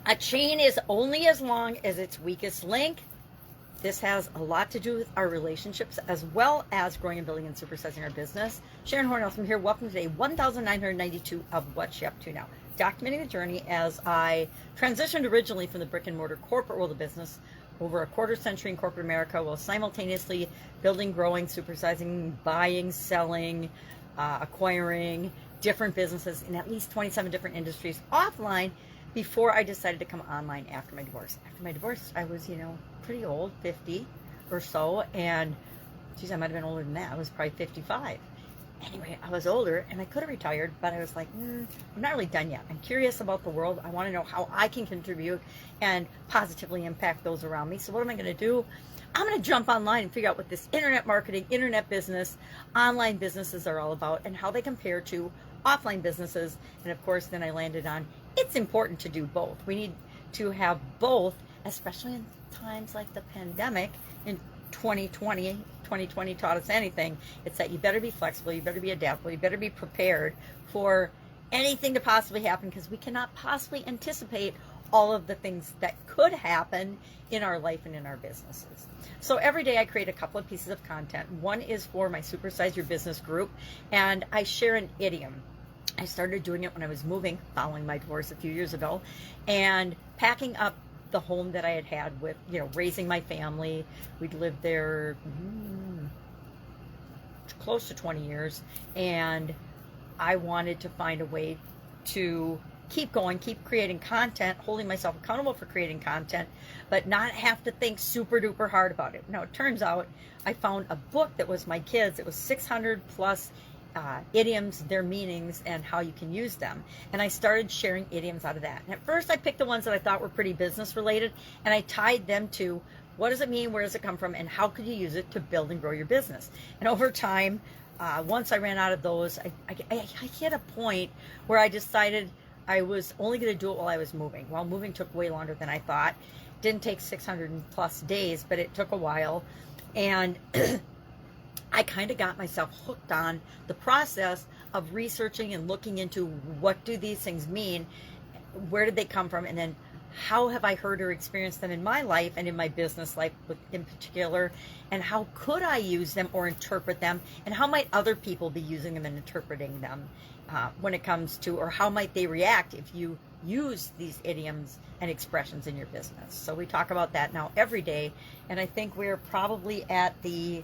A chain is only as long as its weakest link. This has a lot to do with our relationships as well as growing and building and supersizing our business. Sharon Horne-Ellstrom here. Welcome to day 1992 of What's She Up To Now. Documenting the journey as I transitioned originally from the brick and mortar corporate world of business over a quarter century in corporate America while simultaneously building, growing, supersizing, buying, selling, acquiring different businesses in at least 27 different industries offline before I decided to come online after my divorce. After my divorce, I was, pretty old, 50 or so, and geez, I might have been older than that. I was probably 55. Anyway, I was older, and I could have retired, but I was like, I'm not really done yet. I'm curious about the world. I want to know how I can contribute and positively impact those around me. So what am I going to do? I'm going to jump online and figure out what this internet marketing, internet business, online businesses are all about and how they compare to offline businesses. And of course, then I landed on it's important to do both. We need to have both, especially in times like the pandemic in 2020. 2020 taught us anything. It's that you better be flexible, you better be adaptable, you better be prepared for anything to possibly happen because we cannot possibly anticipate all of the things that could happen in our life and in our businesses. So every day I create a couple of pieces of content. One is for my Supersize Your Business group, and I share an idiom. I started doing it when I was moving, following my divorce a few years ago, and packing up the home that I had with, raising my family. We'd lived there close to 20 years, and I wanted to find a way to keep going, keep creating content, holding myself accountable for creating content, but not have to think super duper hard about it. Now, it turns out I found a book that was my kids'. It was 600 plus idioms, their meanings, and how you can use them. And I started sharing idioms out of that. And at first I picked the ones that I thought were pretty business related, and I tied them to what does it mean, where does it come from, and how could you use it to build and grow your business. And over time, once I ran out of those, I hit a point where I decided I was only going to do it while I was moving. While moving took way longer than I thought. Didn't take 600 plus days, but it took a while. And I kind of got myself hooked on the process of researching and looking into what do these things mean, where did they come from, and then how have I heard or experienced them in my life and in my business life in particular, and how could I use them or interpret them, and how might other people be using them and interpreting them when it comes to, or how might they react if you use these idioms and expressions in your business. So we talk about that now every day, and I think we're probably at the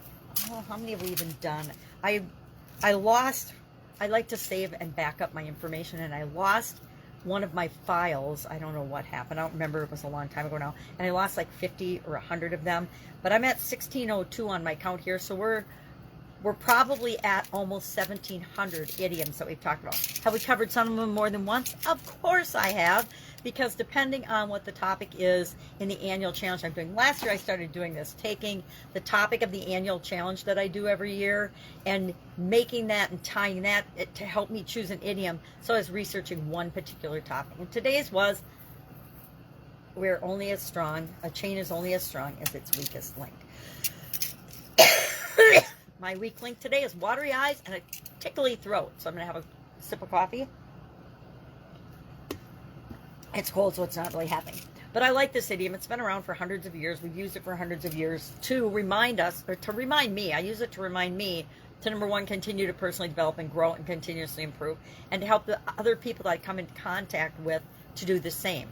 how many have we even done? I like to save and back up my information, and I lost one of my files. I don't know what happened. I don't remember. It was a long time ago now. And I lost like 50 or 100 of them. But I'm at 1602 on my count here, so we're probably at almost 1,700 idioms that we've talked about. Have we covered some of them more than once? Of course I have, because depending on what the topic is in the annual challenge I'm doing. Last year I started doing this, taking the topic of the annual challenge that I do every year and making that and tying that to help me choose an idiom. So I was researching one particular topic. And today's was, we're only as strong, a chain is only as strong as its weakest link. My weak link today is watery eyes and a tickly throat. So I'm going to have a sip of coffee. It's cold, so it's not really happening. But I like this idiom. It's been around for hundreds of years. We've used it for hundreds of years to remind us, or to remind me. I use it to remind me to, number one, continue to personally develop and grow and continuously improve, and to help the other people that I come into contact with to do the same.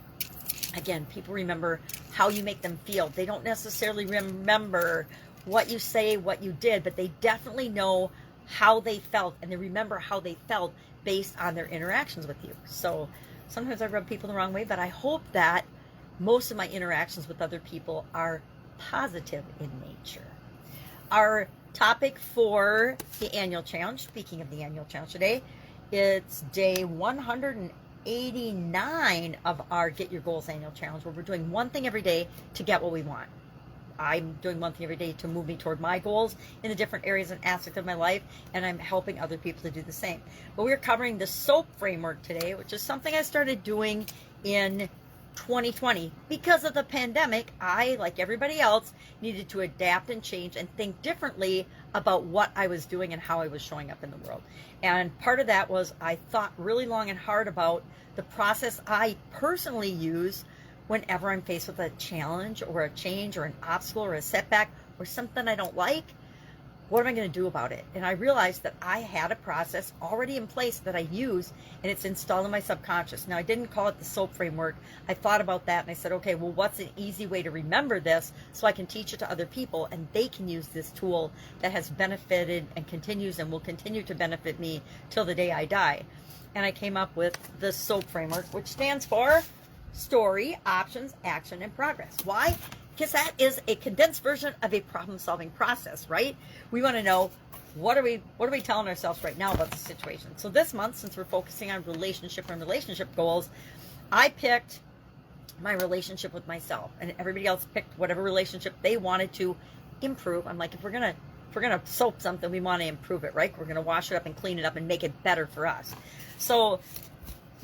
Again, people remember how you make them feel. They don't necessarily remember what you say, what you did, but they definitely know how they felt, and they remember how they felt based on their interactions with you. So sometimes I rub people the wrong way, but I hope that most of my interactions with other people are positive in nature. Our topic for the annual challenge, speaking of the annual challenge today, it's day 189 of our Get Your Goals annual challenge, where we're doing one thing every day to get what we want. I'm doing one thing every day to move me toward my goals in the different areas and aspects of my life, and I'm helping other people to do the same. But we're covering the SOAP framework today, which is something I started doing in 2020. Because of the pandemic, I, like everybody else, needed to adapt and change and think differently about what I was doing and how I was showing up in the world. And part of that was I thought really long and hard about the process I personally use whenever I'm faced with a challenge or a change or an obstacle or a setback or something I don't like, what am I going to do about it? And I realized that I had a process already in place that I use, and it's installed in my subconscious. Now, I didn't call it the SOAP framework. I thought about that, and I said, okay, well, what's an easy way to remember this so I can teach it to other people, and they can use this tool that has benefited and continues and will continue to benefit me till the day I die. And I came up with the SOAP framework, which stands for Story, Options, Action, and Progress. Why? Because that is a condensed version of a problem-solving process, right? We want to know, what are we telling ourselves right now about the situation? So this month, since we're focusing on relationship and relationship goals, I picked my relationship with myself, and everybody else picked whatever relationship they wanted to improve. I'm like, if we're gonna soap something, we want to improve it, right? We're gonna wash it up and clean it up and make it better for us. So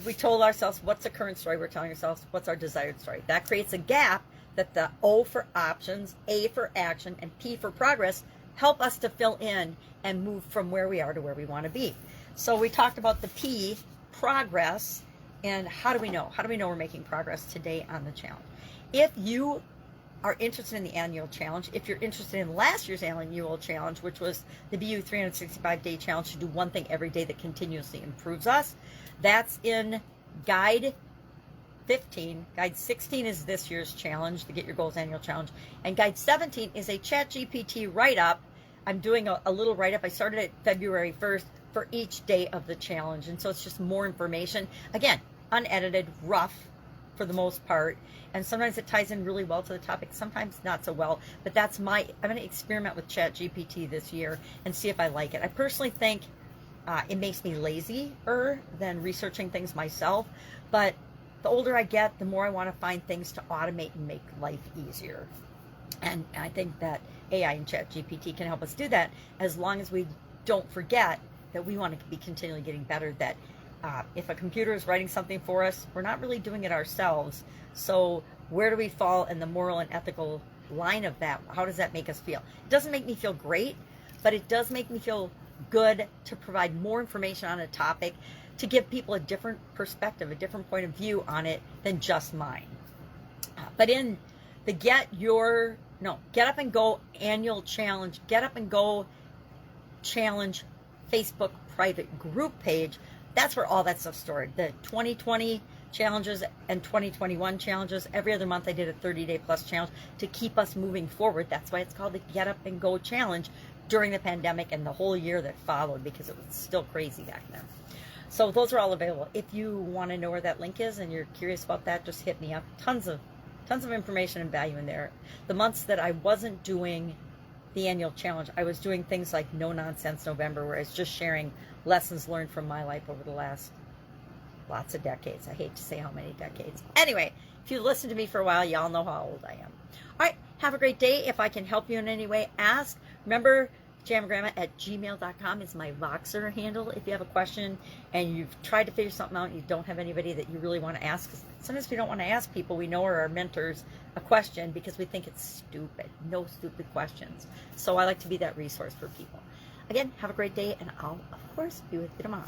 we told ourselves, what's the current story? We're telling ourselves, what's our desired story? That creates a gap that the O for options, A for action, and P for progress help us to fill in and move from where we are to where we want to be. So we talked about the P, progress, and how do we know? How do we know we're making progress today on the challenge? If you are interested in the annual challenge, if you're interested in last year's annual challenge, which was the BU 365-day challenge to do one thing every day that continuously improves us, that's in Guide 15. Guide 16 is this year's challenge, the Get Your Goals annual challenge. And Guide 17 is a ChatGPT write-up. I'm doing a little write-up. I started it February 1st for each day of the challenge. And so it's just more information. Again, unedited, rough for the most part. And sometimes it ties in really well to the topic, sometimes not so well. But I'm going to experiment with ChatGPT this year and see if I like it. I personally think it makes me lazier than researching things myself. But the older I get, the more I want to find things to automate and make life easier. And I think that AI and ChatGPT can help us do that, as long as we don't forget that we want to be continually getting better, that if a computer is writing something for us, we're not really doing it ourselves. So where do we fall in the moral and ethical line of that? How does that make us feel? It doesn't make me feel great, but it does make me feel good to provide more information on a topic, to give people a different perspective, a different point of view on it than just mine. But in the Get Up and Go annual challenge, Get Up and Go challenge Facebook private group page, that's where all that stuff's stored. The 2020 challenges and 2021 challenges. Every other month I did a 30-day plus challenge to keep us moving forward. That's why it's called the Get Up and Go challenge during the pandemic and the whole year that followed, because it was still crazy back then. So those are all available. If you want to know where that link is and you're curious about that, just hit me up. Tons of information and value in there. The months that I wasn't doing the annual challenge, I was doing things like No Nonsense November, where I was just sharing lessons learned from my life over the last lots of decades. I hate to say how many decades. Anyway, if you listened to me for a while, y'all know how old I am. All right, have a great day. If I can help you in any way, ask. Remember, jamgrandma@gmail.com is my Voxer handle. If you have a question and you've tried to figure something out and you don't have anybody that you really want to ask, sometimes we don't want to ask people we know are our mentors a question because we think it's stupid. No stupid questions. So I like to be that resource for people. Again, have a great day, and I'll, of course, be with you tomorrow.